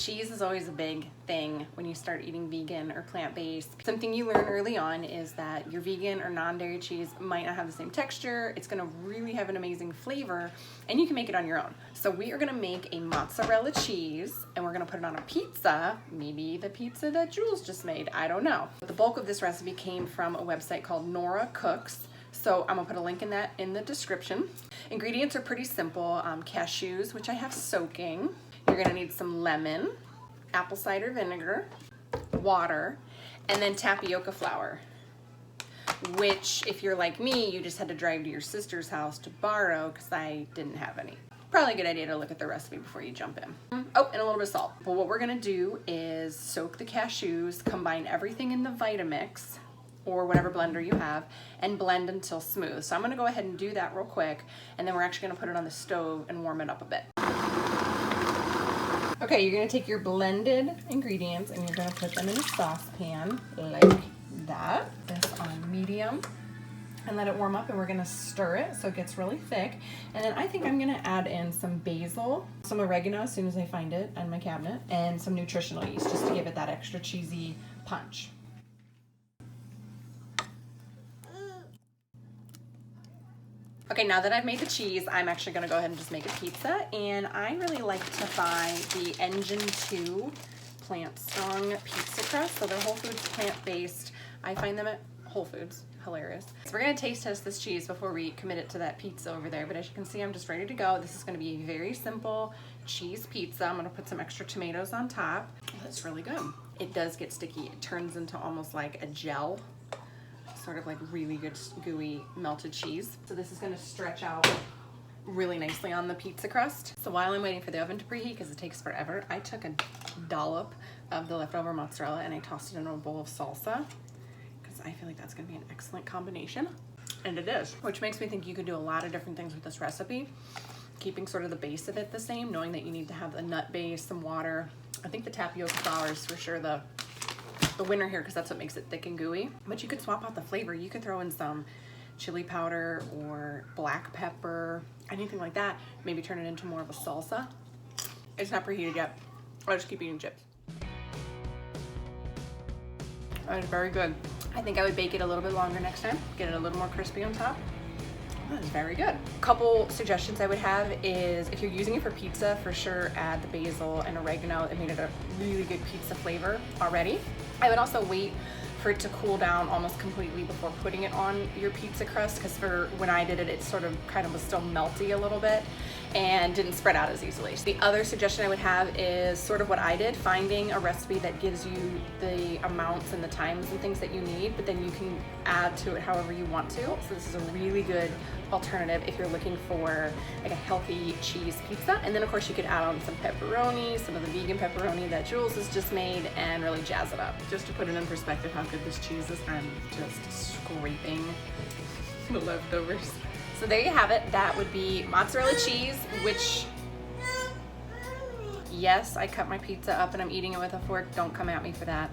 Cheese is always a big thing when you start eating vegan or plant-based. Something you learn early on is that your vegan or non-dairy cheese might not have the same texture. It's gonna really have an amazing flavor, and you can make it on your own. So we are gonna make a mozzarella cheese, and we're gonna put it on a pizza, maybe the pizza that Jules just made, I don't know. But the bulk of this recipe came from a website called Nora Cooks. So I'm gonna put a link in that in the description. Ingredients are pretty simple. Cashews, which I have soaking. You're gonna need some lemon, apple cider vinegar, water, and then tapioca flour, which if you're like me, you just had to drive to your sister's house to borrow because I didn't have any. Probably a good idea to look at the recipe before you jump in. Oh, and a little bit of salt. But what we're gonna do is soak the cashews, combine everything in the Vitamix, or whatever blender you have, and blend until smooth. So I'm gonna go ahead and do that real quick, and then we're actually gonna put it on the stove and warm it up a bit. Okay, you're gonna take your blended ingredients and you're gonna put them in a saucepan like that. This on medium, and let it warm up, and we're gonna stir it so it gets really thick. And then I think I'm gonna add in some basil, some oregano as soon as I find it in my cabinet, and some nutritional yeast just to give it that extra cheesy punch. Okay, now that I've made the cheese, I'm actually gonna go ahead and just make a pizza, and I really like to buy the Engine 2 Plant Strong pizza crust. So they're Whole Foods plant-based. I find them at Whole Foods, hilarious. So we're gonna taste test this cheese before we commit it to that pizza over there, but as you can see, I'm just ready to go. This is gonna be a very simple cheese pizza. I'm gonna put some extra tomatoes on top. Oh, that's really good. It does get sticky. It turns into almost like a gel. Sort of like really good gooey melted cheese. So this is gonna stretch out really nicely on the pizza crust. So while I'm waiting for the oven to preheat, because it takes forever, I took a dollop of the leftover mozzarella and I tossed it in a bowl of salsa, because I feel like that's gonna be an excellent combination. And it is, which makes me think you could do a lot of different things with this recipe, keeping sort of the base of it the same, knowing that you need to have a nut base, some water. I think the tapioca flour is for sure the winner here, because that's what makes it thick and gooey. But you could swap out the flavor. You could throw in some chili powder or black pepper, anything like that. Maybe turn it into more of a salsa. It's not preheated yet. I'll just keep eating chips. That is very good. I think I would bake it a little bit longer next time, get it a little more crispy on top. That is very good. A couple suggestions I would have is, if you're using it for pizza, for sure add the basil and oregano. It made it a really good pizza flavor already. I would also wait for it to cool down almost completely before putting it on your pizza crust, because for when I did it, it sort of kind of was still melty a little bit and didn't spread out as easily. The other suggestion I would have is sort of what I did, finding a recipe that gives you the amounts and the times and things that you need, but then you can add to it however you want to. So this is a really good alternative if you're looking for like a healthy cheese pizza. And then of course you could add on some pepperoni, some of the vegan pepperoni that Jules has just made, and really jazz it up. Just to put it in perspective how good this cheese is, I'm just scraping the leftovers. So there you have it. That would be mozzarella cheese, which, yes, I cut my pizza up and I'm eating it with a fork. Don't come at me for that.